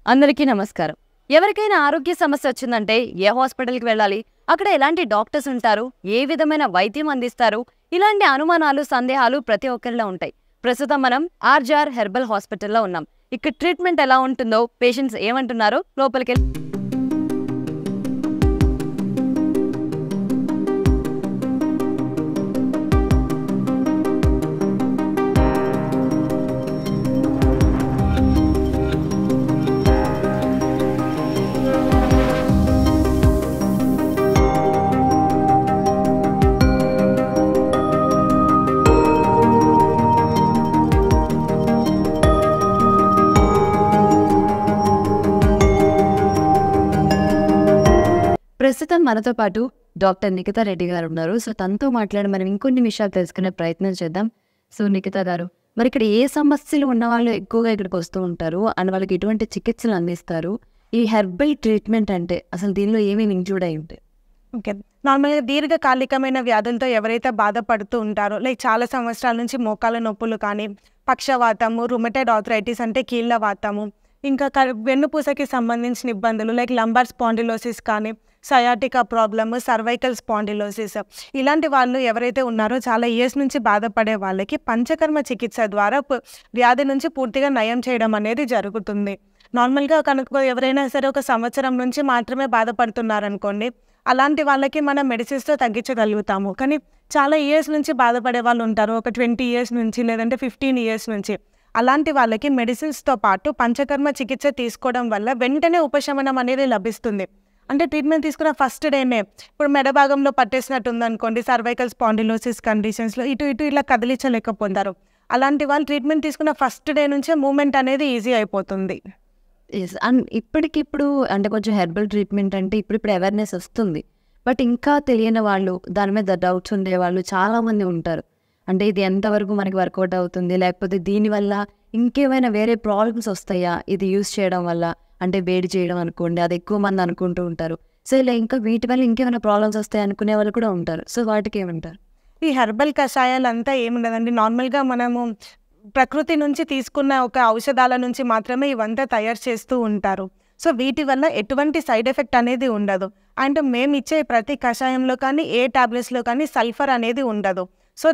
అందరికీ నమస్కారం. ఎవరికైనా ఆరోగ్య సమస్య వచ్చిందంటే ఏ హాస్పిటల్‌కి వెళ్ళాలి? అక్కడ ఎలాంటి డాక్టర్స్ ఉంటారు? ఏ విధమైన వైద్యం అందిస్తారు? ఇలాంటి అనుమానాలు, సందేహాలు ప్రతి ఒక్కరిలో ఉంటాయి. ప్రస్తుతం మనం ఆర్‌జీఆర్ హెర్బల్ హాస్పిటల్‌లో ఉన్నాం. ఇక్కడ ట్రీట్మెంట్ ఎలా ఉంటుందో, పేషెంట్స్ ఏమంటున్నారో లోపలికెళ్ళి ప్రస్తుతం మనతో పాటు డాక్టర్ నిఖితా రెడ్డి గారు ఉన్నారు. సో తనతో మాట్లాడి మనం ఇంకొన్ని విషయాలు తెలుసుకునే ప్రయత్నం చేద్దాం. సో నిఖితా గారు, మరి ఇక్కడ ఏ సమస్యలు ఉన్నవాళ్ళు ఎక్కువగా ఇక్కడికి వస్తూ ఉంటారు అండ్ వాళ్ళకి ఎటువంటి చికిత్సలు అందిస్తారు? ఈ హెర్బల్ ట్రీట్మెంట్ అంటే అసలు దీనిలో ఏమేమి ఇంక్లూడ్ అయి ఉంటాయి? ఓకే. నార్మల్‌గా దీర్ఘకాలికమైన వ్యాధులతో ఎవరైతే బాధపడుతూ ఉంటారో, లైక్ చాలా సంవత్సరాల నుంచి మోకాళ్ళ నొప్పులు కానీ, పక్షవాతము, రుమటైడ్ ఆర్థరైటిస్ అంటే కీళ్ళ వాతము, ఇంకా వెన్నుపూసకి సంబంధించిన ఇబ్బందులు లైక్ లంబార్ స్పాండిలోసిస్ కానీ, సయాటికా ప్రాబ్లమ్, సర్వైకల్ స్పాండిలోసిస్, ఇలాంటి వాళ్ళు ఎవరైతే ఉన్నారో చాలా ఇయర్స్ నుంచి బాధపడే వాళ్ళకి పంచకర్మ చికిత్స ద్వారా వ్యాధి నుంచి పూర్తిగా నయం చేయడం అనేది జరుగుతుంది. నార్మల్‌గా కనుక ఎవరైనా సరే ఒక సంవత్సరం నుంచి మాత్రమే బాధపడుతున్నారనుకోండి, అలాంటి వాళ్ళకి మనం మెడిసిన్స్తో తగ్గించగలుగుతాము. కానీ చాలా ఇయర్స్ నుంచి బాధపడే వాళ్ళు ఉంటారు, ఒక 20 ఇయర్స్ నుంచి లేదంటే 15 ఇయర్స్ నుంచి. అలాంటి వాళ్ళకి మెడిసిన్స్తో పాటు పంచకర్మ చికిత్స తీసుకోవడం వల్ల వెంటనే ఉపశమనం అనేది లభిస్తుంది. అంటే ట్రీట్మెంట్ తీసుకున్న ఫస్ట్ డేనే ఇప్పుడు మెడ భాగంలో పట్టేసినట్టు ఉందనుకోండి, సర్వైకల్ స్పాండిలోసిస్ కండిషన్స్లో ఇటు ఇలా కదిలించలేకపోతారు. అలాంటి వాళ్ళు ట్రీట్మెంట్ తీసుకున్న ఫస్ట్ డే నుంచే మూమెంట్ అనేది ఈజీ అయిపోతుంది. యెస్. అండ్ ఇప్పటికిప్పుడు అంటే కొంచెం హెర్బల్ ట్రీట్మెంట్ అంటే ఇప్పుడిప్పుడు అవేర్‌నెస్ వస్తుంది. బట్ ఇంకా తెలియని వాళ్ళు, దాని మీద డౌట్స్ ఉండేవాళ్ళు చాలామంది ఉంటారు. అంటే ఇది ఎంతవరకు మనకి వర్కౌట్ అవుతుంది? లేకపోతే దీనివల్ల ఇంకేమైనా వేరే ప్రాబ్లమ్స్ వస్తాయా ఇది యూజ్ చేయడం వల్ల? అంటే వేడి చేయడం అనుకోండి, అది ఎక్కువ మంది అనుకుంటూ ఉంటారు. సో ఇలా ఇంకా వీటి వల్ల ఇంకేమైనా ప్రాబ్లమ్స్ వస్తాయి అనుకునే వాళ్ళు కూడా ఉంటారు. సో వాటికి ఏమంటారు? ఈ హెర్బల్ కషాయాలంతా ఏముండదండి. నార్మల్‌గా మనము ప్రకృతి నుంచి తీసుకున్న ఒక ఔషధాల నుంచి మాత్రమే ఇవంతా తయారు చేస్తూ ఉంటారు. సో వీటి వల్ల ఎటువంటి సైడ్ ఎఫెక్ట్ అనేది ఉండదు. అండ్ మేము ఇచ్చే ప్రతి కషాయంలో కానీ, ఏ టాబ్లెట్స్‌లో కానీ సల్ఫర్ అనేది ఉండదు. సో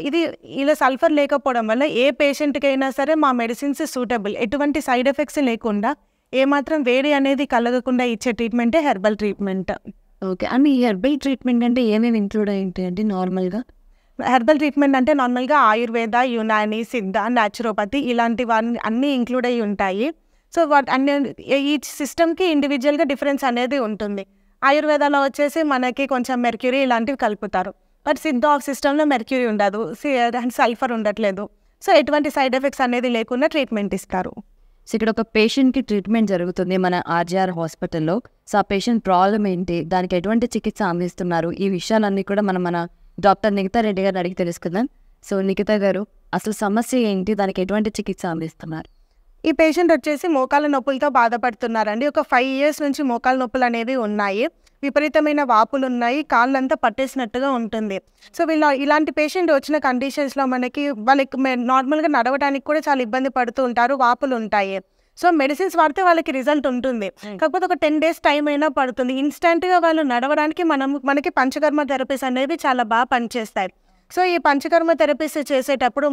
ఇది ఇలా సల్ఫర్ లేకపోవడం వల్ల ఏ పేషెంట్‌కైనా సరే మా మెడిసిన్స్ సూటబుల్. ఎటువంటి సైడ్ ఎఫెక్ట్స్ లేకుండా, ఏమాత్రం వేడి అనేది కలగకుండా ఇచ్చే ట్రీట్మెంటే హెర్బల్ ట్రీట్మెంట్. ఓకే. అండ్ ఈ హెర్బల్ ట్రీట్మెంట్ అంటే ఏమేమి ఇంక్లూడ్ అయి ఉంటాయండి నార్మల్‌గా? హెర్బల్ ట్రీట్మెంట్ అంటే నార్మల్‌గా ఆయుర్వేద, యునాని, సిద్ధ, న్యాచురోపతి ఇలాంటివన్నీ అన్నీ ఇంక్లూడ్ అయ్యి ఉంటాయి. సో అన్ని ఈచ్ సిస్టమ్‌కి ఇండివిజువల్‌గా డిఫరెన్స్ అనేది ఉంటుంది. ఆయుర్వేదాలో వచ్చేసి మనకి కొంచెం మెర్క్యూరీ ఇలాంటివి కలుపుతారు. బట్ సిద్ధ సిస్టంలో మెర్క్యూరీ ఉండదు, సల్ఫర్ ఉండట్లేదు. సో ఎటువంటి సైడ్ ఎఫెక్ట్స్ అనేది లేకుండా ట్రీట్మెంట్ ఇస్తారు. సో ఇక్కడ ఒక పేషెంట్‌కి ట్రీట్మెంట్ జరుగుతుంది మన ఆర్‌జీఆర్ హాస్పిటల్‌లో. సో ఆ పేషెంట్ ప్రాబ్లమ్ ఏంటి? దానికి ఎటువంటి చికిత్స అందిస్తున్నారు? ఈ విషయాలన్నీ కూడా మనం మన డాక్టర్ నిఖితా రెడ్డి గారిని అడిగి తెలుసుకుందాం. సో నిఖితా గారు, అసలు సమస్య ఏంటి? దానికి ఎటువంటి చికిత్స అందిస్తున్నారు? ఈ పేషెంట్ వచ్చేసి మోకాళ్ళ నొప్పులతో బాధపడుతున్నారండి. ఒక 5 ఇయర్స్ నుంచి మోకాళ్ళ నొప్పులు అనేవి ఉన్నాయి. విపరీతమైన వాపులు ఉన్నాయి, కాళ్ళంతా పట్టేసినట్టుగా ఉంటుంది. సో ఇలాంటి పేషెంట్ వచ్చిన కండిషన్స్లో వాళ్ళకి నార్మల్గా నడవడానికి కూడా చాలా ఇబ్బంది పడుతూ ఉంటారు, వాపులు ఉంటాయి. సో మెడిసిన్స్ వాడితే వాళ్ళకి రిజల్ట్ ఉంటుంది. కాకపోతే ఒక 10 డేస్ టైం అయినా పడుతుంది. ఇన్స్టెంట్గా వాళ్ళు నడవడానికి మనకి పంచకర్మ థెరపీస్ అనేవి చాలా బాగా పనిచేస్తాయి. సో ఈ పంచకర్మ థెరపీస్ చేసేటప్పుడు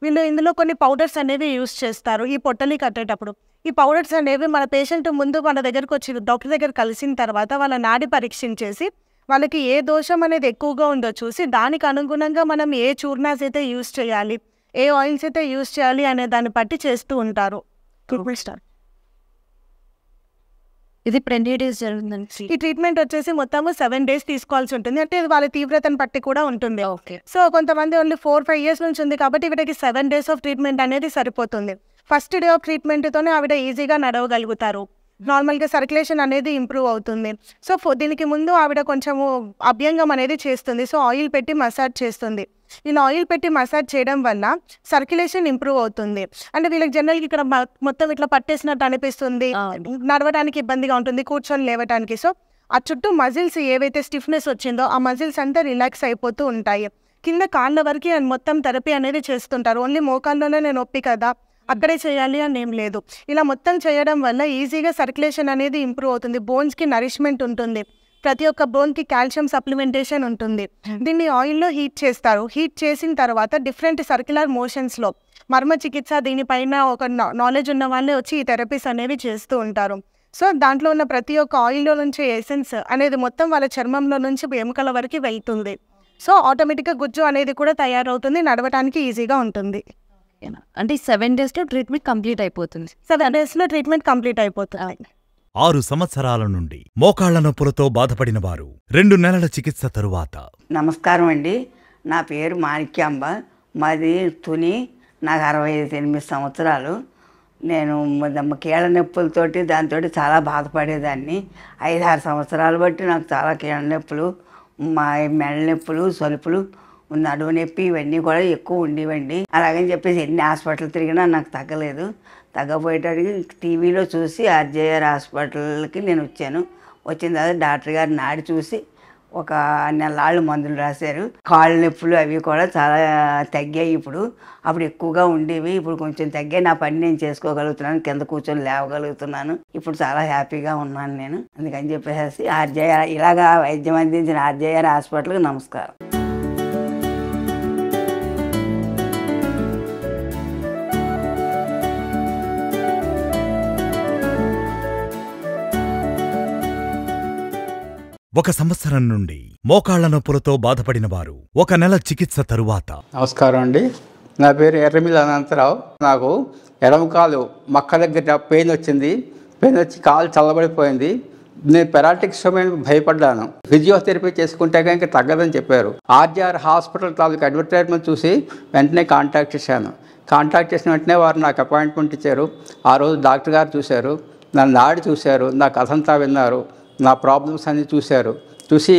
వీళ్ళు ఇందులో కొన్ని పౌడర్స్ అనేవి యూస్ చేస్తారు ఈ పొట్టలి కట్టేటప్పుడు. ఈ పౌడర్స్ అనేవి మన పేషెంట్ ముందు మన దగ్గరకు వచ్చి డాక్టర్ దగ్గర కలిసిన తర్వాత వాళ్ళ నాడి పరీక్షించేసి వాళ్ళకి ఏ దోషం అనేది ఎక్కువగా ఉందో చూసి దానికి అనుగుణంగా మనం ఏ చూర్ణాస్ అయితే యూస్ చేయాలి, ఏ ఆయిల్స్ అయితే యూస్ చేయాలి అనే దాన్ని బట్టి చేస్తూ ఉంటారు. ఇది ఇప్పుడు ఎన్ని డేస్ జరుగుతుందండి? ఈ ట్రీట్మెంట్ వచ్చేసి మొత్తము 7 డేస్ తీసుకోవాల్సి ఉంటుంది. అంటే ఇది వాళ్ళ తీవ్రతను బట్టి కూడా ఉంటుంది. ఓకే. సో కొంతమంది ఓన్లీ 4-5 ఇయర్స్ నుంచి ఉంది కాబట్టి వీటికి 7 డేస్ ఆఫ్ ట్రీట్మెంట్ అనేది సరిపోతుంది. ఫస్ట్ డే ఆఫ్ ట్రీట్మెంట్తోనే ఆవిడ ఈజీగా నడవగలుగుతారు. నార్మల్గా సర్క్యులేషన్ అనేది ఇంప్రూవ్ అవుతుంది. సో దీనికి ముందు ఆవిడ కొంచెము అభ్యంగం అనేది చేస్తుంది. సో ఆయిల్ పెట్టి మసాజ్ చేస్తుంది. ఇలా ఆయిల్ పెట్టి మసాజ్ చేయడం వల్ల సర్క్యులేషన్ ఇంప్రూవ్ అవుతుంది. అంటే వీళ్ళకి జనరల్గా ఇక్కడ మొత్తం ఇట్లా పట్టేసినట్టు అనిపిస్తుంది, నడవడానికి ఇబ్బందిగా ఉంటుంది, కూర్చొని లేవడానికి. సో ఆ చుట్టూ మజిల్స్ ఏవైతే స్టిఫ్నెస్ వచ్చిందో ఆ మజిల్స్ అంతా రిలాక్స్ అయిపోతూ ఉంటాయి. కింద కాళ్ళ వరకు మొత్తం థెరపీ అనేది చేస్తుంటారు. ఓన్లీ మోకాల్లోనే నొప్పి కదా అక్కడే చేయాలి అని ఏం లేదు. ఇలా మొత్తం చేయడం వల్ల ఈజీగా సర్క్యులేషన్ అనేది ఇంప్రూవ్ అవుతుంది. బోన్స్కి నరిష్మెంట్ ఉంటుంది. ప్రతి ఒక్క బోన్కి కాల్షియం సప్లిమెంటేషన్ ఉంటుంది. దీన్ని ఆయిల్లో హీట్ చేస్తారు. హీట్ చేసిన తర్వాత డిఫరెంట్ సర్క్యులర్ మోషన్స్లో మర్మ చికిత్స దీనిపైన ఒక నాలెడ్జ్ ఉన్న వాళ్ళే వచ్చి ఈ థెరపీస్ అనేవి చేస్తూ ఉంటారు. సో దాంట్లో ఉన్న ప్రతి ఒక్క ఆయిల్లో నుంచి ఎసెన్స్ అనేది మొత్తం వాళ్ళ చర్మంలో నుంచి ఎముకల వరకు వెళ్తుంది. సో ఆటోమేటిక్గా గుజ్జు అనేది కూడా తయారవుతుంది, నడవడానికి ఈజీగా ఉంటుంది. అంటే 7 daysలో ట్రీట్మెంట్ కంప్లీట్ అయిపోతుంది. 7 daysలో ట్రీట్మెంట్ కంప్లీట్ అయిపోతుంది. 6 సంవత్సరాల నుండి మోకాళ్ల నొప్పులతో బాధపడిన వారు 2 నెలల చికిత్స తరువాత. నమస్కారం అండి, నా పేరు మాణిక్యాంబ, మాది తుని, నాకు 68 సంవత్సరాలు. నేను కీళ్ళ నొప్పులతోటి దాంతో చాలా బాధపడేదాన్ని. 5-6 సంవత్సరాలు బట్టి నాకు చాలా కీళ్ళ నొప్పులు, మా మెడ నొప్పులు, సలుపులు, నడుము నొప్పి ఇవన్నీ కూడా ఎక్కువ ఉండేవండి. అలాగని చెప్పేసి ఎన్ని హాస్పిటల్ తిరిగినా నాకు తగ్గలేదు. తగ్గపోయేటడికి టీవీలో చూసి ఆర్జేఆర్ హాస్పిటల్కి నేను వచ్చాను. వచ్చిన తర్వాత డాక్టర్ గారు నాడి చూసి ఒక నెలలు మందులు రాశారు. కాళ్ళ నొప్పులు అవి కూడా చాలా తగ్గాయి. అప్పుడు ఎక్కువగా ఉండేవి, ఇప్పుడు కొంచెం తగ్గాయి. నా పని నేను చేసుకోగలుగుతున్నాను, కింద కూర్చొని లేవగలుగుతున్నాను. ఇప్పుడు చాలా హ్యాపీగా ఉన్నాను నేను. అందుకని చెప్పేసి ఆర్జేఆర్ ఇలాగా వైద్యం అందించిన ఆర్జేఆర్ హాస్పిటల్కి నమస్కారం. ఒక సంవత్సరం నుండి మోకాళ్ల నొప్పులతో బాధపడిన వారు 1 నెల చికిత్స తరువాత. నమస్కారం అండి, నా పేరు ఎర్రమిల్లి అనంతరావు. నాకు ఎడమ కాలు మక్క దగ్గర పెయిన్ వచ్చింది. పెయిన్ వచ్చి కాలు చల్లబడిపోయింది. నేను పెరాటిక్ స్టోమీకి భయపడ్డాను. ఫిజియోథెరపీ చేసుకుంటే ఇంకా తగ్గదని చెప్పారు. ఆర్జీఆర్ హాస్పిటల్ తాలూకు అడ్వర్టైజ్మెంట్ చూసి వెంటనే కాంటాక్ట్ చేశాను. కాంటాక్ట్ చేసిన వెంటనే వారు నాకు అపాయింట్మెంట్ ఇచ్చారు. ఆ రోజు డాక్టర్ గారు చూశారు, నన్ను నాడి చూశారు, నా కథంతా విన్నారు, నా ప్రాబ్లమ్స్ అన్నీ చూశారు. చూసి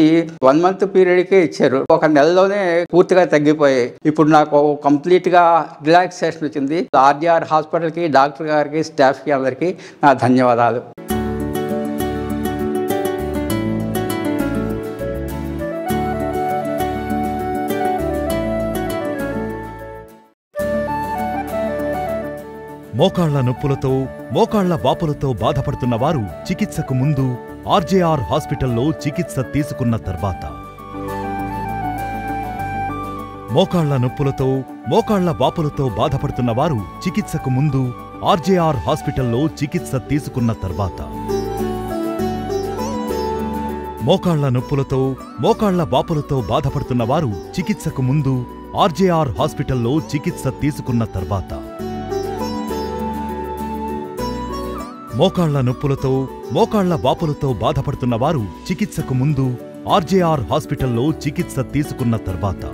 1 month పీరియడ్కే ఇచ్చారు. 1 నెలలోనే పూర్తిగా తగ్గిపోయాయి. ఇప్పుడు నాకు కంప్లీట్గా రిలాక్సేషన్ వచ్చింది. ఆర్జీఆర్ హాస్పిటల్కి, డాక్టర్ గారికి, స్టాఫ్కి అందరికీ నా ధన్యవాదాలు. మోకాళ్ల నొప్పులతో, మోకాళ్ల వాపులతో బాధపడుతున్న వారు చికిత్సకు ముందు ఆర్జేఆర్ హాస్పిటల్లో చికిత్స తీసుకున్న తర్వాత. మోకాళ్ల నొప్పులతో, మోకాళ్ల వాపులతో బాధపడుతున్న వారు చికిత్సకు ముందు ఆర్జేఆర్ హాస్పిటల్లో చికిత్స తీసుకున్న తర్వాత. మోకాళ్ల నొప్పులతో, మోకాళ్ల వాపులతో బాధపడుతున్న వారు చికిత్సకు ముందు ఆర్జేఆర్ హాస్పిటల్లో చికిత్స తీసుకున్న తర్వాత. మోకాళ్ల నొప్పులతో, మోకాళ్ల వాపులతో బాధపడుతున్న వారు చికిత్సకు ముందు ఆర్జేఆర్ హాస్పిటల్లో చికిత్స తీసుకున్న తర్వాత.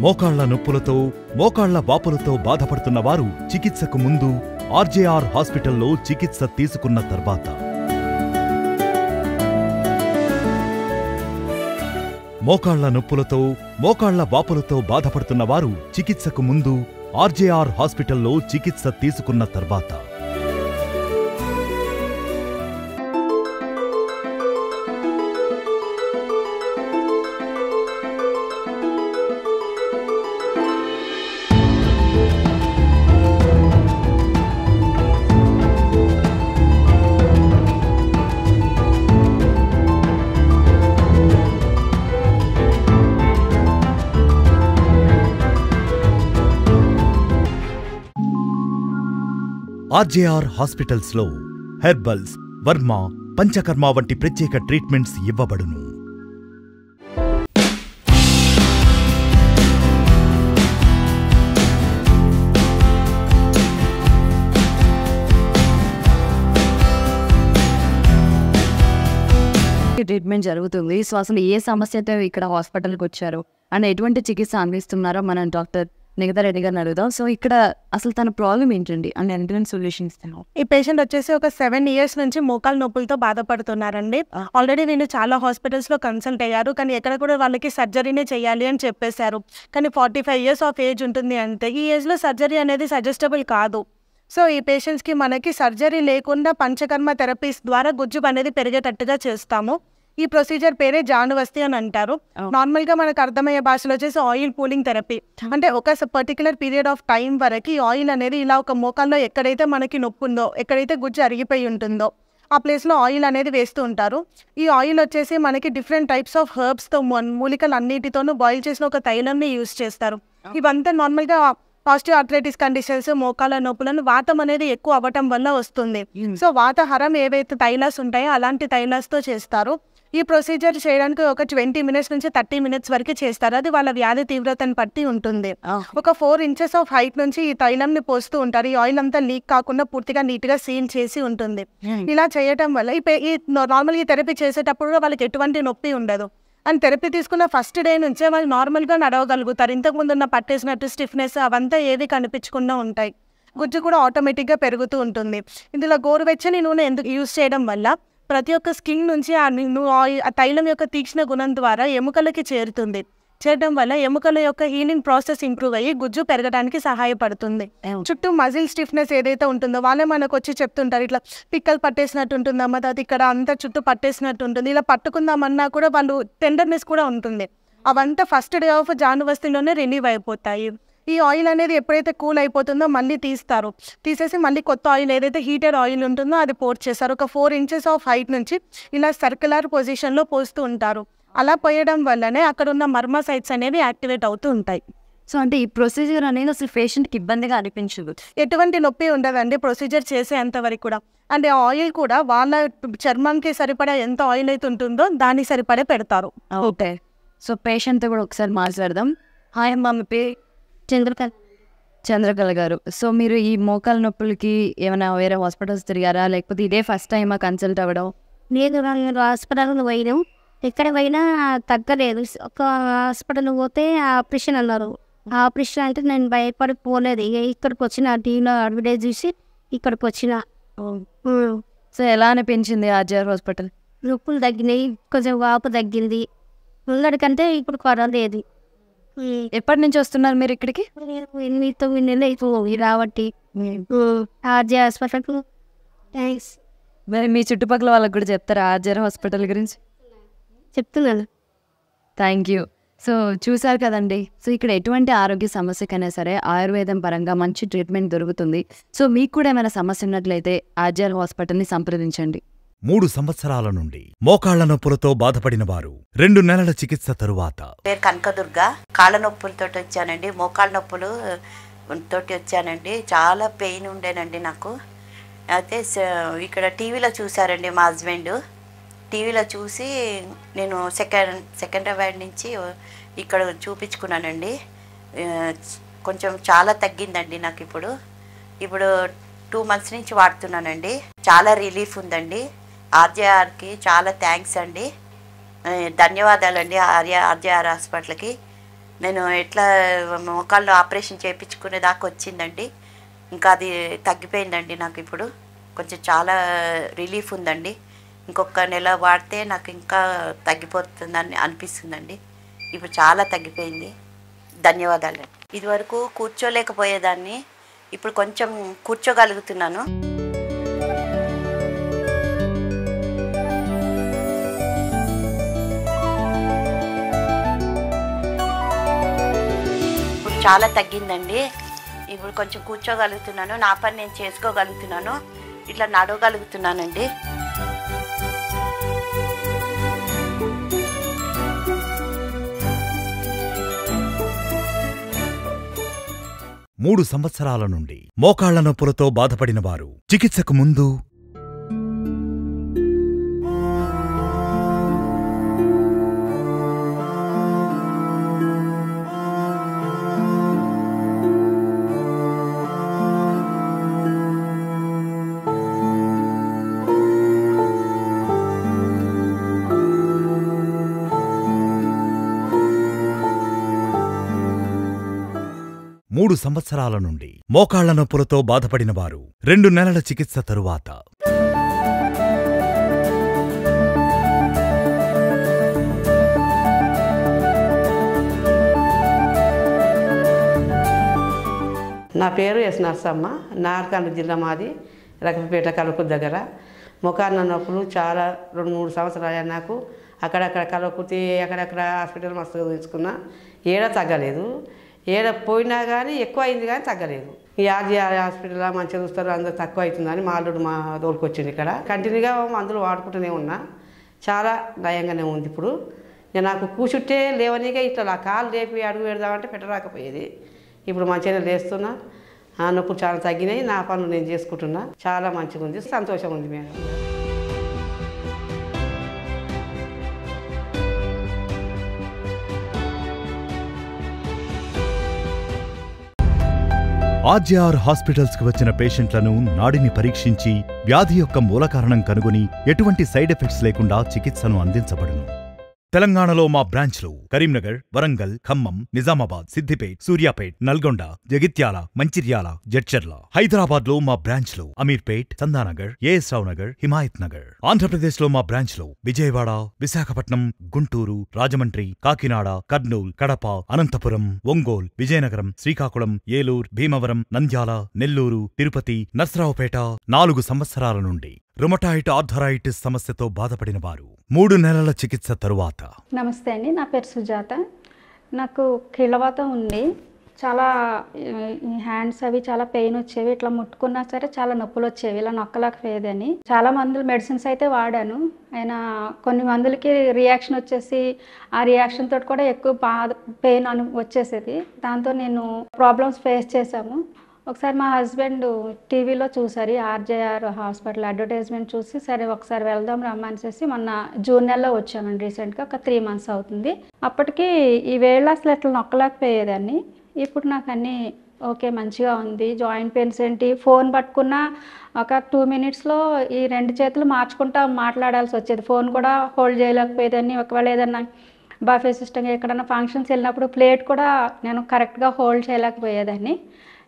మోకాళ్ల నొప్పులతో, మోకాళ్ల వాపులతో బాధపడుతున్న వారు చికిత్సకు ముందు ఆర్జేఆర్ హాస్పిటల్లో చికిత్స తీసుకున్న తర్వాత. మోకాళ్ల నొప్పులతో, మోకాళ్ల వాపులతో బాధపడుతున్న వారు చికిత్సకు ముందు ఆర్జేఆర్ హాస్పిటల్లో చికిత్స తీసుకున్న తర్వాత. ఆర్జేఆర్ హాస్పిటల్స్లో హెర్బల్స్, వర్మ, పంచకర్మ వంటి ప్రత్యేక ట్రీట్మెంట్స్ ఇవ్వబడును. ట్రీట్మెంట్ జరుగుతుంది. సో అసలు ఏ సమస్యతో ఇక్కడ హాస్పిటల్కి వచ్చారు అండ్ ఎటువంటి చికిత్స అందిస్తున్నారో మనం డాక్టర్ నిగదా రెడ్డి గారిని అడుగుదాం. సో ఇక్కడ అసలు తన ప్రాబ్లం ఏంటండి అండ్ ఎటువంటి సొల్యూషన్ ఇస్తాను? ఈ పేషెంట్ వచ్చేసి ఒక 7 years నుంచి మోకాలు నొప్పులతో బాధపడుతున్నారండి. ఆల్రెడీ నేను చాలా హాస్పిటల్స్లో కన్సల్ట్ అయ్యారు, కానీ ఎక్కడ కూడా వాళ్ళకి సర్జరీనే చేయాలి అని చెప్పేశారు. కానీ 45 years ఆఫ్ ఏజ్ ఉంటుంది అంతే. ఈ ఏజ్లో సర్జరీ అనేది సజెస్టబుల్ కాదు. సో ఈ పేషెంట్స్కి మనకి సర్జరీ లేకుండా పంచకర్మ థెరపీస్ ద్వారా గుజ్జు అనేది పెరిగేటట్టుగా చేస్తాము. ఈ ప్రొసీజర్ పేరే జానువస్తి అని అంటారు. నార్మల్గా మనకు అర్థమయ్యే భాషలో వచ్చేసి ఆయిల్ పూలింగ్ థెరపీ. అంటే ఒక పర్టికులర్ పీరియడ్ ఆఫ్ టైం వరకు ఈ ఆయిల్ అనేది ఇలా ఒక మోకాల్లో ఎక్కడైతే మనకి నొప్పి ఉందో, ఎక్కడైతే గుజ్జు అరిగిపోయి ఉంటుందో ఆ ప్లేస్లో ఆయిల్ అనేది వేస్తూ ఉంటారు. ఈ ఆయిల్ వచ్చేసి మనకి డిఫరెంట్ టైప్స్ ఆఫ్ హెర్బ్స్తో మూలికలు అన్నిటితోనూ బాయిల్ చేసిన ఒక తైలంని యూజ్ చేస్తారు. ఇవంతా నార్మల్గా పాజిటివ్ ఆర్థరైటిస్ కండిషన్స్, మోకాల నొప్పులను వాతం అనేది ఎక్కువ అవ్వటం వల్ల వస్తుంది. సో వాతహరం ఏవైతే తైలాస్ ఉంటాయో అలాంటి తైలాస్తో చేస్తారు. ఈ ప్రొసీజర్ చేయడానికి ఒక 20 minutes నుంచి 30 minutes వరకు చేస్తారు. అది వాళ్ళ వ్యాధి తీవ్రతను బట్టి ఉంటుంది. ఒక 4 inches ఆఫ్ హైట్ నుంచి ఈ తైలంని పోస్తూ ఉంటారు. ఈ ఆయిల్ అంతా లీక్ కాకుండా పూర్తిగా నీట్గా సీల్ చేసి ఉంటుంది. ఇలా చేయటం వల్ల ఈ నార్మల్గా ఈ థెరపీ చేసేటప్పుడు వాళ్ళకి ఎటువంటి నొప్పి ఉండదు. అండ్ థెరపీ తీసుకున్న ఫస్ట్ డే నుంచే వాళ్ళు నార్మల్గా నడవగలుగుతారు. ఇంతకుముందు ఉన్న పట్టేసినట్టు స్టిఫ్నెస్ అవంతా ఏది కనిపించకుండా ఉంటాయి. గుజ్జు కూడా ఆటోమేటిక్గా పెరుగుతూ ఉంటుంది. ఇందులో గోరువెచ్చని నూనె ఎందుకు యూజ్ చేయడం వల్ల ప్రతి ఒక్క స్కిన్ నుంచి ఆ తైలం యొక్క తీక్షణ గుణం ద్వారా ఎముకలకి చేరుతుంది. చేయడం వల్ల ఎముకల యొక్క హీలింగ్ ప్రాసెస్ ఇంప్రూవ్ అయ్యి గుజ్జు పెరగడానికి సహాయపడుతుంది. చుట్టూ మజిల్ స్టిఫ్నెస్ ఏదైతే ఉంటుందో వాళ్ళే మనకు వచ్చి చెప్తుంటారు, ఇట్లా పిక్కలు పట్టేసినట్టు ఉంటుందమ్మా, అది ఇక్కడ అంతా చుట్టూ పట్టేసినట్టు ఉంటుంది, ఇలా పట్టుకుందామన్నా కూడా వాళ్ళు టెండర్నెస్ కూడా ఉంటుంది. అవంతా ఫస్ట్ డే ఆఫ్ జానువస్తిలోనే రిలీవ్ అయిపోతాయి. ఈ ఆయిల్ అనేది ఎప్పుడైతే కూల్ అయిపోతుందో మళ్ళీ తీసేసి మళ్ళీ కొత్త ఆయిల్ ఏదైతే హీటెడ్ ఆయిల్ ఉంటుందో అది పోర్ చేస్తారు. ఒక 4 inches ఆఫ్ హైట్ నుంచి ఇలా సర్క్యులర్ పొజిషన్లో పోస్తూ ఉంటారు. అలా పోయడం వల్లనే అక్కడ ఉన్న మర్మ సైట్స్ అనేవి యాక్టివేట్ అవుతూ ఉంటాయి. సో అంటే ఈ ప్రొసీజర్ అనేది అసలు పేషెంట్కి ఇబ్బందిగా అనిపించదు, ఎటువంటి నొప్పి ఉండదండి ప్రొసీజర్ చేసేంతవరకు కూడా. అండ్ ఆయిల్ కూడా వాళ్ళ చర్మంకి సరిపడా ఎంత ఆయిల్ అయితే ఉంటుందో దానికి సరిపడే పెడతారు. ఓకే, సో పేషెంట్తో కూడా ఒకసారి మాట్లాడదాం. హాయ్ అమ్మా, మీ పేరు? చంద్రకళ గారు. సో మీరు ఈ మోకాల నొప్పులకి ఏమైనా వేరే హాస్పిటల్స్ తిరిగారా, లేకపోతే ఇదే ఫస్ట్ టైమా కన్సల్ట్ అవ్వడం? లేదు, హాస్పిటల్కి పోయినాం, ఎక్కడ పోయినా తగ్గలేదు. ఒక హాస్పిటల్ పోతే ఆపరేషన్ అన్నారు. ఆపరేషన్ అంటే నేను భయపడి పోలేదు. ఇక ఇక్కడికి వచ్చిన టీవీలో అడ్వర్టైజ్ చూసి ఇక్కడికి వచ్చిన. సో ఎలా అనిపించింది ఆర్జీఆర్ హాస్పిటల్? నొప్పులు తగ్గినాయి, కొంచెం వాపు తగ్గింది. ముందడికంటే ఇప్పుడు పర్వాలేదు. ఎప్పటి నుంచి వస్తున్నారు మీరు ఇక్కడికి? 8-9 నెలలు అయిపోయి రాబట్టి ఆర్జీఆర్ హాస్పిటల్కు థ్యాంక్స్. మరి మీ చుట్టుపక్కల వాళ్ళకి కూడా చెప్తారా ఆర్జీఆర్ హాస్పిటల్ గురించి? చెప్తున్నాను. Thank you. సో చూసారు కదండి, సో ఇక్కడ ఎటువంటి ఆరోగ్య సమస్యకైనా సరే ఆయుర్వేదం పరంగా మంచి ట్రీట్మెంట్ దొరుకుతుంది. సో మీకు కూడా ఏమైనా సమస్య ఉన్నట్లయితే ఆర్జీఆర్ హాస్పిటల్ని సంప్రదించండి. 3 సంవత్సరాల నుండి మోకాళ్ల నొప్పులతో బాధపడిన వారు 2 నెలల చికిత్స తరువాత. పేరు కనకదుర్గ. కాళ్ళ నొప్పులతో వచ్చానండి, మోకాళ్ళ నొప్పులు తోటి వచ్చానండి. చాలా పెయిన్ ఉండేనండి నాకు. అయితే ఇక్కడ టీవీలో చూసారండి మా హస్బెండ్. టీవీలో చూసి నేను సెకండ్రాబాద్ నుంచి ఇక్కడ చూపించుకున్నానండి. కొంచెం చాలా తగ్గిందండి నాకు. ఇప్పుడు 2 months నుంచి వాడుతున్నానండి. చాలా రిలీఫ్ ఉందండి. ఆర్జీఆర్కి చాలా థ్యాంక్స్ అండి, ధన్యవాదాలండి ఆర్జీఆర్ హాస్పిటల్కి. నేను ఎట్లా మోకాళ్ళు ఆపరేషన్ చేయించుకునే దాకా వచ్చిందండి. ఇంకా అది తగ్గిపోయిందండి నాకు. ఇప్పుడు కొంచెం చాలా రిలీఫ్ ఉందండి. ఇంకొక నెల వాడితే నాకు ఇంకా తగ్గిపోతుందని అనిపిస్తుందండి. ఇప్పుడు చాలా తగ్గిపోయింది. ధన్యవాదాలు. ఇదివరకు కూర్చోలేకపోయేదాన్ని, ఇప్పుడు కొంచెం కూర్చోగలుగుతున్నాను. ఇప్పుడు చాలా తగ్గిందండి. ఇప్పుడు కొంచెం కూర్చోగలుగుతున్నాను, నా పని నేను చేసుకోగలుగుతున్నాను, ఇట్లా నడవగలుగుతున్నానండి. మూడు సంవత్సరాల నుండి మోకాళ్ల నొప్పులతో బాధపడిన వారు చికిత్సకు ముందు 3 సంవత్సరాల నుండి మోకాళ్ల నొప్పులతో బాధపడిన వారు 2 నెలల చికిత్స తరువాత. నా పేరు ఎస్ నర్సమ్మ. నార్కాండ జిల్లా, మాది రకపేట కలుపు దగ్గర. ముఖాన్న నొప్పులు చాలా 2-3 సంవత్సరాలు నాకు అక్కడక్కడ కలకుర్తి అక్కడక్కడ హాస్పిటల్ మస్తుగా తీసుకున్నా, ఏడ తగ్గలేదు. ఏడ పోయినా కానీ ఎక్కువ అయింది కానీ తగ్గలేదు. ఈ ఆర్జీఆర్ హాస్పిటల్లో మంచిగా చూస్తారు, అందరూ తక్కువ అవుతుందని మా అల్లుడు మా తోలుకొచ్చింది. ఇక్కడ కంటిన్యూగా మందులు వాడుకుంటూనే ఉన్నా, చాలా నయంగానే ఉంది. ఇప్పుడు నాకు కూర్చుంటే లేవనిగా ఇట్లా కాలు రేపి అడుగు పెడదామంటే పెట్టరాకపోయేది. ఇప్పుడు మంచిగానే లేస్తున్నా, ఆ నొప్పులు చాలా తగ్గినాయి, నా పనులు నేను చేసుకుంటున్నా, చాలా మంచిగా ఉంది, సంతోషం ఉంది మేడం. ఆర్జేఆర్ హాస్పిటల్స్ కు వచ్చిన పేషెంట్లను నాడిని పరీక్షించి వ్యాధి యొక్క మూల కారణం కనుగొని ఎటువంటి సైడ్ ఎఫెక్ట్స్ లేకుండా చికిత్సను అందించబడును. తెలంగాణలో మా బ్రాంచ్లు కరీంనగర్, వరంగల్, ఖమ్మం, నిజామాబాద్, సిద్దిపేట్, సూర్యాపేట్, నల్గొండ, జగిత్యాల, మంచిర్యాల, జడ్చర్ల. హైదరాబాద్ లో మా బ్రాంచ్లు అమీర్పేట్, చందానగర్, ఏఎస్ రావు నగర్, హిమాయత్ నగర్. ఆంధ్రప్రదేశ్ లో మా బ్రాంచ్లు విజయవాడ, విశాఖపట్నం, గుంటూరు, రాజమండ్రి, కాకినాడ, కర్నూల్, కడప, అనంతపురం, ఒంగోల్, విజయనగరం, శ్రీకాకుళం, ఏలూరు, భీమవరం, నంద్యాల, నెల్లూరు, తిరుపతి, నర్సరావుపేట. 4 సంవత్సరాల నుండి రుమటాయిడ్ ఆర్థరైటిస్ సమస్యతో బాధపడిన వారు 3 నెలల చికిత్స తరువాత. నమస్తే అండి, నా పేరు సుజాత. నాకు కీళ్ళవాతం ఉంది. చాలా హ్యాండ్స్ అవి చాలా పెయిన్ వచ్చేవి, ఇట్లా ముట్టుకున్నా సరే చాలా నొప్పులు వచ్చేవి, ఇలా నొక్కలేకపోయేదని. చాలా మందులు మెడిసిన్స్ అయితే వాడాను, అయినా కొన్ని మందులకి రియాక్షన్ వచ్చేసి ఆ రియాక్షన్ తోటి కూడా ఎక్కువ పెయిన్ వచ్చేసేది. దాంతో నేను ప్రాబ్లమ్స్ ఫేస్ చేశాము. ఒకసారి మా హస్బెండ్ టీవీలో చూసారు, ఆర్జేఆర్ హాస్పిటల్ అడ్వర్టైజ్మెంట్ చూసి సరే ఒకసారి వెళ్దాం రమ్మనిసేసి మొన్న జూన్ నెలలో వచ్చామండి. రీసెంట్గా ఒక 3 months అవుతుంది. అప్పటికి ఈ వేళ అసలు అట్లా నొక్కలేకపోయేదాన్ని. ఇప్పుడు నాకు అన్నీ ఓకే, మంచిగా ఉంది. జాయింట్ పెయిన్స్ ఏంటి, ఫోన్ పట్టుకున్నా ఒక 2 minutesలో ఈ 2 చేతులు మార్చుకుంటా మాట్లాడాల్సి వచ్చేది. ఫోన్ కూడా హోల్డ్ చేయలేకపోయేదాన్ని. ఒకవేళ ఏదన్నా బఫే సిస్టమ్ ఎక్కడన్నా ఫంక్షన్స్ వెళ్ళినప్పుడు ప్లేట్ కూడా నేను కరెక్ట్గా హోల్డ్ చేయలేకపోయేదాన్ని.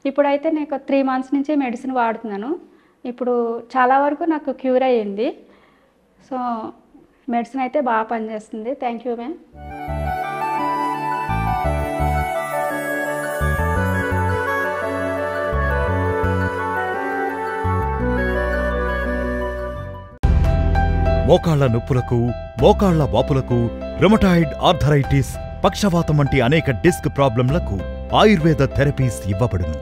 ఇప్పుడైతే నేను 3 months నుంచి మెడిసిన్ వాడుతున్నాను. ఇప్పుడు చాలా వరకు నాకు క్యూర్ అయ్యింది. సో మెడిసిన్ అయితే బాగా పనిచేస్తుంది. Thank you ma'am. మోకాళ్ల నొప్పులకు, మోకాళ్ల వాపులకు, రుమటాయిడ్ ఆర్థరైటిస్, పక్షవాతం వంటి అనేక డిస్క్ ప్రాబ్లంలకు ఆయుర్వేద థెరపీస్ ఇవ్వబడును.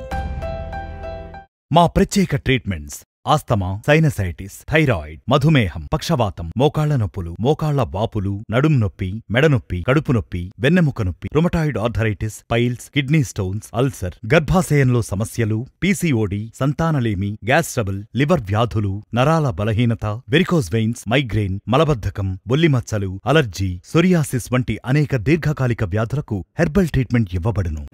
మా ప్రత్యేక ట్రీట్మెంట్స్ ఆస్తమా, సైనసైటిస్, థైరాయిడ్, మధుమేహం, పక్షవాతం, మోకాళ్ల నొప్పులు, మోకాళ్ల వాపులు, నడుం నొప్పి, మెడనొప్పి, కడుపు నొప్పి, వెన్నెముక నొప్పి, rheumatoid arthritis, piles, kidney stones, ulcer, గర్భాశయంలో సమస్యలు, పీసీఓడి, సంతానలేమి, గ్యాస్ ట్రబుల్, లివర్ వ్యాధులు, నరాల బలహీనత, వెరికోస్ వెయిన్స్, మైగ్రేన్, మలబద్ధకం, బొల్లిమచ్చలు, అలర్జీ, సొరియాసిస్ వంటి అనేక దీర్ఘకాలిక వ్యాధులకు హెర్బల్ ట్రీట్మెంట్ ఇవ్వబడును.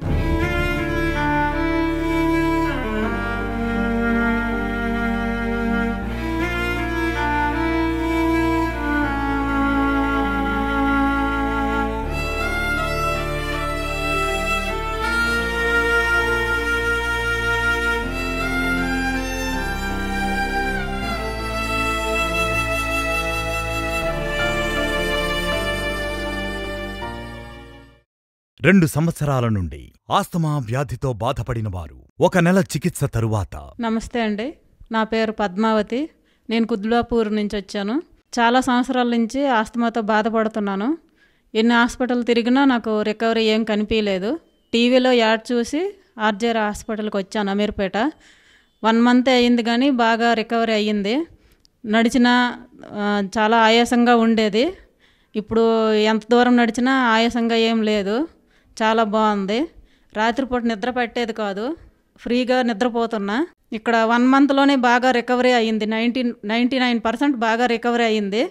రెండు సంవత్సరాల నుండి ఆస్తమా వ్యాధితో బాధపడిన వారు 1 నెల చికిత్స తరువాత. నమస్తే అండి, నా పేరు పద్మావతి. నేను కుద్లాపూర్ నుంచి వచ్చాను. చాలా సంవత్సరాల నుంచి ఆస్తమాతో బాధపడుతున్నాను. ఎన్ని హాస్పిటల్ తిరిగినా నాకు రికవరీ ఏం కనిపించలేదు. టీవీలో యాడ్ చూసి ఆర్జేఆర్ హాస్పిటల్కి వచ్చాను, అమీర్పేట. 1 month అయ్యింది కానీ బాగా రికవరీ అయ్యింది. నడిచినా చాలా ఆయాసంగా ఉండేది. ఇప్పుడు ఎంత దూరం నడిచినా ఆయాసంగా ఏం లేదు, చాలా బాగుంది. రాత్రిపూట నిద్ర పట్టేది కాదు, ఫ్రీగా నిద్రపోతున్నా. ఇక్కడ 1 monthలోనే బాగా రికవరీ అయ్యింది. 99% బాగా రికవరీ అయ్యింది.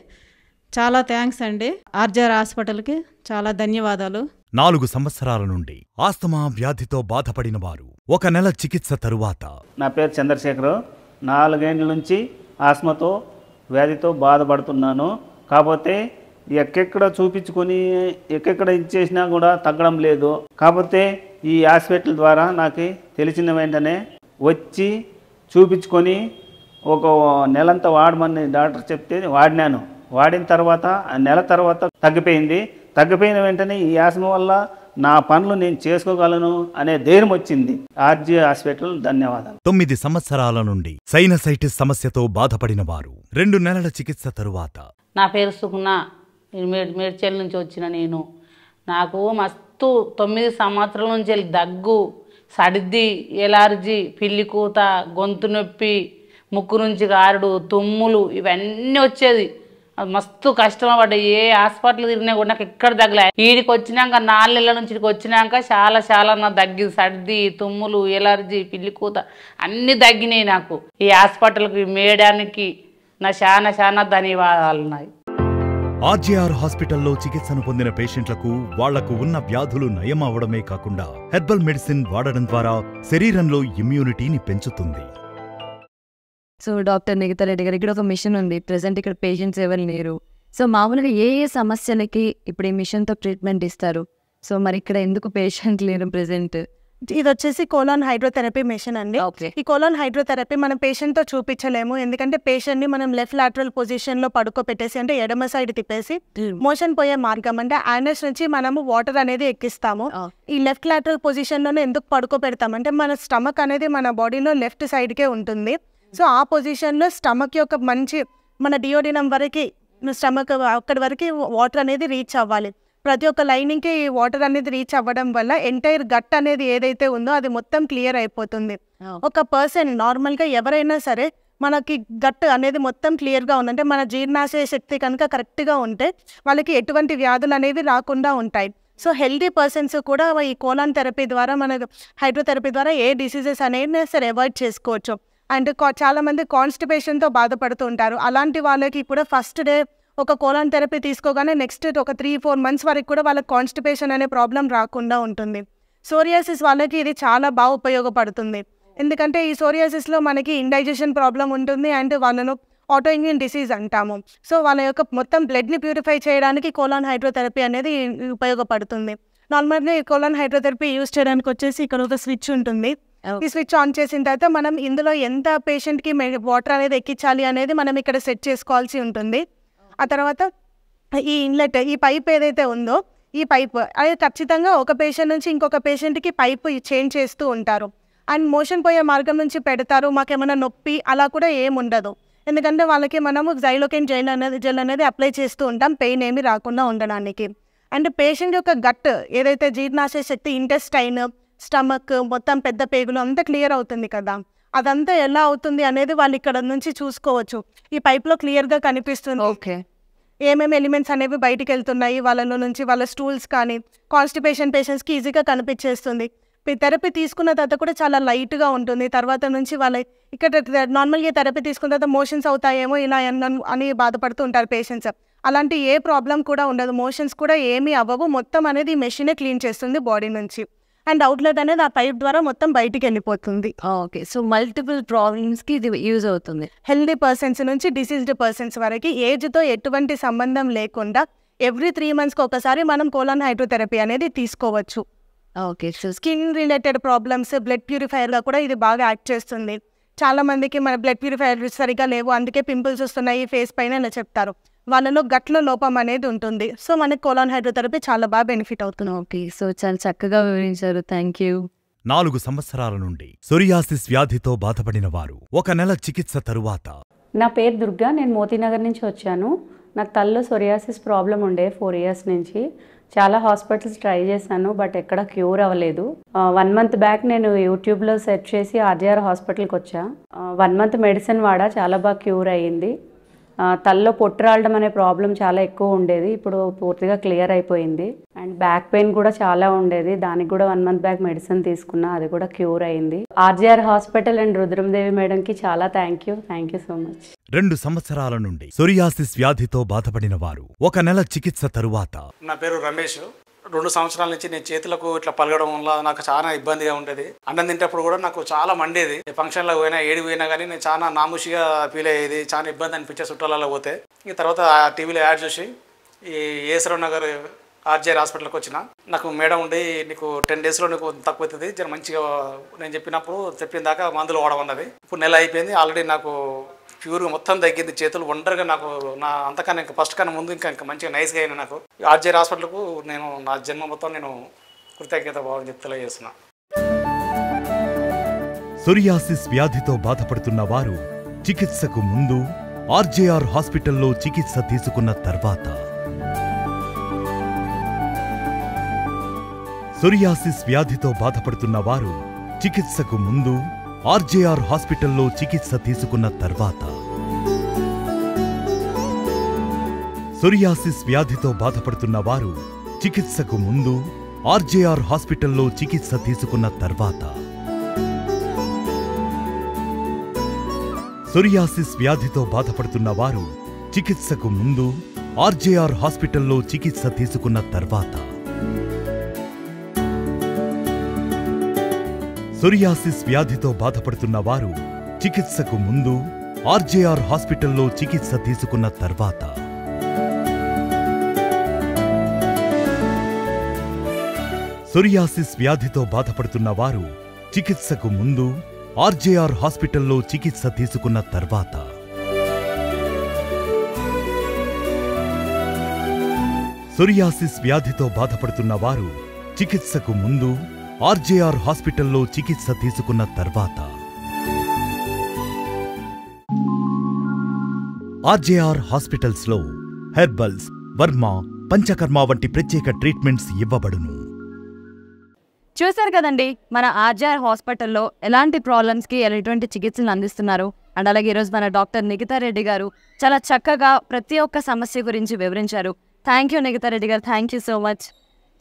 చాలా థ్యాంక్స్ అండి, ఆర్జేఆర్ హాస్పిటల్కి చాలా ధన్యవాదాలు. 4 సంవత్సరాల నుండి ఆస్తమా వ్యాధితో బాధపడిన వారు 1 నెల చికిత్స తరువాత. నా పేరు చంద్రశేఖర్. 4 ఏళ్ల నుంచి ఆస్తమాతో వ్యాధితో బాధపడుతున్నాను. కాకపోతే ఎక్కడెక్కడ చూపించుకొని ఎక్కడెక్కడ ఇచ్చేసినా కూడా తగ్గడం లేదు. కాకపోతే ఈ హాస్పిటల్ ద్వారా నాకు తెలిసిన వెంటనే వచ్చి చూపించుకొని 1 నెలంతా వాడమని డాక్టర్ చెప్తే వాడినాను. వాడిన తర్వాత నెల తర్వాత తగ్గిపోయింది. తగ్గిపోయిన వెంటనే ఈ ఆస్తమా వల్ల నా పనులు నేను చేసుకోగలను అనే ధైర్యం వచ్చింది. ఆర్జీ హాస్పిటల్ ధన్యవాదాలు. 9 సంవత్సరాల నుండి సైనసైటిస్ సమస్యతో బాధపడిన వారు 2 నెలల చికిత్స తరువాత. నా పేరు సుగుణ, మేడ్చల్ నుంచి వచ్చిన నేను. నాకు మస్తు 9 సంవత్సరాల నుంచి దగ్గు, సర్ది, ఎలర్జీ, పిల్లి కూత, గొంతు నొప్పి, ముక్కు నుంచి గారుడు, తుమ్ములు ఇవన్నీ వచ్చేది. మస్తు కష్టం పడ్డా. ఏ హాస్పిటల్ తిరిగినా కూడా నాకు ఎక్కడ తగ్గలే. వీడికి వచ్చినాక 4 నెలల నుంచి ఇక్కడికి వచ్చినాక చాలా నా తగ్గింది. సర్ది, తుమ్ములు, ఎలర్జీ, పిల్లి కూత అన్నీ తగ్గినాయి నాకు. ఈ హాస్పిటల్కి మేడానికి నా చాలా ధన్యవాదాలు ఉన్నాయి. ఆర్జీఆర్ హాస్పిటల్లో చికిత్సను పొందిన పేషెంట్లకు వాళ్లకు ఉన్న వ్యాధులు నయం అవడమే కాకుండా హెర్బల్ మెడిసిన్ వాడడం ద్వారా శరీరంలో ఇమ్యూనిటీని పెంచుతుంది. సో డాక్టర్ నిఖితా రెడ్డి గారు, ఇక్కడ ఒక మిషన్ ఉంది. ప్రెసెంట్ ఇక్కడ పేషెంట్స్ ఎవరు లేరు. సో మామూలుగా ఏ సమస్యలకి ఇప్పుడు ఈ మిషన్తో ట్రీట్మెంట్ ఇస్తారు? సో మరి ఇక్కడ ఎందుకు పేషెంట్ లేరు ప్రెసెంట్? ఇది వచ్చేసి కోలాన్ హైడ్రోథెరపీ మెషిన్ అండి. ఈ కోలాన్ హైడ్రోథెరపీ మనం పేషెంట్తో చూపించలేము, ఎందుకంటే పేషెంట్ని మనం లెఫ్ట్ లాటరల్ పొజిషన్లో పడుకోబెట్టేసి, అంటే ఎడమ సైడ్ తిప్పేసి మోషన్ పోయే మార్గం అంటే యానస్ నుంచి మనము వాటర్ అనేది ఎక్కిస్తాము. ఈ లెఫ్ట్ లాటరల్ పొజిషన్లోనే ఎందుకు పడుకోబెడతామంటే మన స్టమక్ అనేది మన బాడీలో లెఫ్ట్ సైడ్కే ఉంటుంది. సో ఆ పొజిషన్లో స్టమక్ యొక్క మంచి మన డియోడినం వరకు స్టమక్ అక్కడి వరకు వాటర్ అనేది రీచ్ అవ్వాలి. ప్రతి ఒక్క లైనింగ్కి ఈ వాటర్ అనేది రీచ్ అవ్వడం వల్ల ఎంటైర్ గట్ అనేది ఏదైతే ఉందో అది మొత్తం క్లియర్ అయిపోతుంది. ఒక పర్సన్ నార్మల్గా ఎవరైనా సరే మనకి గట్ అనేది మొత్తం క్లియర్గా ఉందంటే మన జీర్ణాశయ శక్తి కనుక కరెక్ట్గా ఉంటే వాళ్ళకి ఎటువంటి వ్యాధులు అనేవి రాకుండా ఉంటాయి. సో హెల్దీ పర్సన్స్ కూడా ఈ కోలాన్ థెరపీ ద్వారా మన హైడ్రోథెరపీ ద్వారా ఏ డిసీజెస్ అనేది సరే అవాయిడ్ చేసుకోవచ్చు. అండ్ చాలామంది కాన్స్టిపేషన్తో బాధపడుతూ ఉంటారు. అలాంటి వాళ్ళకి ఇప్పుడు ఫస్ట్ డే ఒక కోలాన్ థెరపీ తీసుకోగానే నెక్స్ట్ ఒక 3-4 months వరకు కూడా వాళ్ళకి కాన్స్టిపేషన్ అనే ప్రాబ్లం రాకుండా ఉంటుంది. సోరియాసిస్ వాళ్ళకి ఇది చాలా బాగా ఉపయోగపడుతుంది. ఎందుకంటే ఈ సోరియాసిస్లో మనకి ఇండైజెషన్ ప్రాబ్లం ఉంటుంది అండ్ వాళ్ళను ఆటో ఇమ్యూన్ డిసీజ్ అంటాము. సో వాళ్ళ యొక్క మొత్తం బ్లడ్ని ప్యూరిఫై చేయడానికి కోలాన్ హైడ్రోథెరపీ అనేది ఉపయోగపడుతుంది. నార్మల్గా ఈ కోలాన్ హైడ్రోథెరపీ యూజ్ చేయడానికి వచ్చేసి ఇక్కడ ఒక స్విచ్ ఉంటుంది. ఈ స్విచ్ ఆన్ చేసిన తర్వాత మనం ఇందులో ఎంత పేషెంట్కి వాటర్ అనేది ఎక్కించాలి అనేది మనం ఇక్కడ సెట్ చేసుకోవాల్సి ఉంటుంది. ఆ తర్వాత ఈ ఇన్లెట్, ఈ పైప్ ఏదైతే ఉందో ఈ పైప్ అది ఖచ్చితంగా ఒక పేషెంట్ నుంచి ఇంకొక పేషెంట్కి పైప్ చేంజ్ చేస్తూ ఉంటారు. అండ్ మోషన్ పోయే మార్గం నుంచి పెడతారు. మాకేమైనా నొప్పి అలా కూడా ఏముండదు, ఎందుకంటే వాళ్ళకి మనము జైలోకెన్ జెల్ అనేది అప్లై చేస్తూ ఉంటాం పెయిన్ ఏమి రాకుండా ఉండడానికి. అండ్ పేషెంట్ యొక్క గట్ ఏదైతే జీర్ణాశయ శక్తి, ఇంటెస్టైన్, స్టమక్, మొత్తం పెద్ద పేగులు అంతా క్లియర్ అవుతుంది కదా, అదంతా ఎలా అవుతుంది అనేది వాళ్ళు ఇక్కడ నుంచి చూసుకోవచ్చు. ఈ పైప్లో క్లియర్గా కనిపిస్తుంది. ఓకే, ఏమేమి ఎలిమెంట్స్ అనేవి బయటికి వెళ్తున్నాయి వాళ్ళలో నుంచి, వాళ్ళ స్టూల్స్ కానీ కాన్స్టిపేషన్ పేషెంట్స్కి ఈజీగా కనిపించేస్తుంది. థెరపీ తీసుకున్న తర్వాత కూడా చాలా లైట్గా ఉంటుంది. తర్వాత నుంచి వాళ్ళ ఇక్కడ నార్మల్గా థెరపీ తీసుకున్న తర్వాత మోషన్స్ అవుతాయేమో ఇలా అని బాధపడుతూ ఉంటారు పేషెంట్స్. అలాంటి ఏ ప్రాబ్లం కూడా ఉండదు, మోషన్స్ కూడా ఏమీ అవ్వవు. మొత్తం అనేది ఈ మెషినే క్లీన్ చేస్తుంది బాడీ నుంచి. అండ్ అవుట్లెట్ అనేది ఆ పైప్ ద్వారా మొత్తం బయటికి వెళ్ళిపోతుంది. ఓకే, సో మల్టిపుల్ ప్రాబ్లమ్స్కి ఇది యూజ్ అవుతుంది. హెల్దీ పర్సన్స్ నుంచి డిసీజ్డ్ పర్సన్స్ వరకు ఏజ్తో ఎటువంటి సంబంధం లేకుండా ఎవ్రీ 3 monthsకి ఒకసారి మనం కోలాన్ హైడ్రోథెరపీ అనేది తీసుకోవచ్చు. Okay, so skin related problems, blood ప్యూరిఫైయర్గా కూడా ఇది బాగా యాక్ట్ చేస్తుంది. చాలామందికి మన బ్లడ్ ప్యూరిఫైయర్ సరిగా లేవు, అందుకే పింపుల్స్ వస్తున్నాయి ఫేస్ పైన ఇలా చెప్తారు. వాళ్ళలో గట్లో లోపం అనేది ఉంటుంది. సో మనకి కోలాన్ హైడ్రోథెరపీ చాలా బాగా బెనిఫిట్ అవుతుంది. ఓకే, సో చాలా చక్కగా వివరించారు. Thank you. 4 సంవత్సరాల నుండి సోరియాసిస్ వ్యాధితో బాధపడిన వారు 1 నెల చికిత్స తరువాత. నా పేరు దుర్గా, నేను మోతీనగర్ నుంచి వచ్చాను. నాకు తలలో సోరియాసిస్ ప్రాబ్లం ఉండే 4 years నుంచి. చాలా హాస్పిటల్స్ ట్రై చేశాను, బట్ ఎక్కడ క్యూర్ అవ్వలేదు. 1 month బ్యాక్ నేను యూట్యూబ్లో సెర్చ్ చేసి ఆర్జీఆర్ హాస్పిటల్కి వచ్చా. 1 month మెడిసిన్ వాడా, చాలా బాగా క్యూర్ అయ్యింది. తలలో పొట్టు రావడం అనే ప్రాబ్లం చాలా ఎక్కువ ఉండేది, ఇప్పుడు పూర్తిగా క్లియర్ అయిపోయింది. అండ్ బ్యాక్ పెయిన్ కూడా చాలా ఉండేది, దానికి కూడా 1 month బ్యాక్ మెడిసిన్ తీసుకున్నా, అది కూడా క్యూర్ అయింది. ఆర్జీఆర్ హాస్పిటల్ అండ్ రుద్రందేవి మేడంకి చాలా థ్యాంక్ యూ సో మచ్. 2 సంవత్సరాల నుండి సోరియాసిస్ వ్యాధితో బాధపడిన వారు 1 నెల చికిత్స తరువాత. నా పేరు రమేష్. 2 సంవత్సరాల నుంచి నేను చేతులకు ఇట్లా పలగడం వల్ల నాకు చాలా ఇబ్బందిగా ఉండేది. అన్నం తింటప్పుడు కూడా నాకు చాలా మండేది. ఫంక్షన్లో పోయినా ఏడి పోయినా కానీ నేను చాలా నామూషిగా ఫీల్ అయ్యేది, చాలా ఇబ్బంది అనిపించే చుట్టాలలో పోతే. ఈ తర్వాత టీవీలో యాడ్ చూసి ఈ ఏసరావు నగర్ ఆర్జీఆర్ హాస్పిటల్కి వచ్చిన. నాకు మేడం ఉండి నీకు 10 daysలో నీకు తక్కువ అవుతుంది, జర మంచిగా నేను చెప్పిన దాకా మందులు వాడమన్నది. ఇప్పుడు నెల అయిపోయింది, ఆల్రెడీ నాకు ప్యూర్గా మొత్తం తగ్గింది. చేతులు ఒంటరిగా నాకు నా అంతకన్నా ఇంకా ఫస్ట్ కన్నా ముందు ఇంకా మంచిగా నైస్గా అయినా. నాకు ఆర్జీఆర్ హాస్పిటల్కు నేను నా జన్మ మొత్తం నేను కృతజ్ఞత భావం తెలియజేస్తున్నా. సోరియాసిస్ వ్యాధితో బాధపడుతున్న వారు చికిత్సకు ముందు ఆర్జేఆర్ హాస్పిటల్లో చికిత్స తీసుకున్న తర్వాత, సోరియాసిస్ వ్యాధితో బాధపడుతున్న వారు చికిత్సకు ముందు ఆర్జేఆర్ హాస్పిటల్లో చికిత్స తీసుకున్న తర్వాత, సోరియాసిస్ వ్యాధితో బాధపడుతున్న వారు చికిత్సకు ముందు ఆర్జేఆర్ హాస్పిటల్లో చికిత్స తీసుకున్న తర్వాత, సోరియాసిస్ వ్యాధితో బాధపడుతున్న వారు చికిత్సకు ముందు ఆర్జేఆర్ హాస్పిటల్లో చికిత్స తీసుకున్న తర్వాత, సోరియాసిస్ వ్యాధితో బాధపడుతున్న వారు చికిత్సకు ముందు ఆర్జేఆర్ హాస్పిటల్లో చికిత్స తీసుకున్న తర్వాత, సోరియాసిస్ వ్యాధితో బాధపడుతున్న వారు చికిత్సకు ముందు ఆర్జేఆర్ హాస్పిటల్లో చికిత్స తీసుకున్న తర్వాత, సోరియాసిస్ వ్యాధితో బాధపడుతున్న వారు చికిత్సకు ముందు ఆర్జేఆర్ హాస్పిటల్లో చికిత్స తీసుకున్న తర్వాత, ఆర్జేఆర్ హాస్పిటల్స్లో హెర్బల్స్, వర్మ, పంచకర్మ వంటి ప్రత్యేక ట్రీట్మెంట్స్ ఇవ్వబడును. చూశారు కదండి మన ఆర్జేఆర్ హాస్పిటల్లో ఎలాంటి ప్రాబ్లమ్స్కి ఎటువంటి చికిత్సలు అందిస్తున్నారు. అండ్ అలాగే ఈరోజు మన డాక్టర్ నిఖితా రెడ్డి గారు చాలా చక్కగా ప్రతి ఒక్క సమస్య గురించి వివరించారు. థ్యాంక్ యూ నిఖితా రెడ్డి గారు, thank you so much.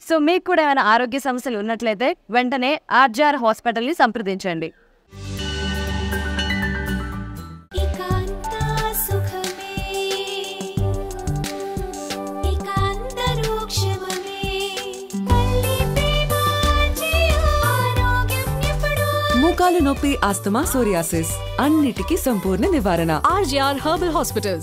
So మీకు కూడా ఏమైనా ఆరోగ్య సమస్యలు ఉన్నట్లయితే వెంటనే ఆర్జేఆర్ హాస్పిటల్ని సంప్రదించండి. మోకాలు నొప్పి, ఆస్తమా, సోరియాసిస్ అన్నిటికీ సంపూర్ణ నివారణ. RJR herbal hospital.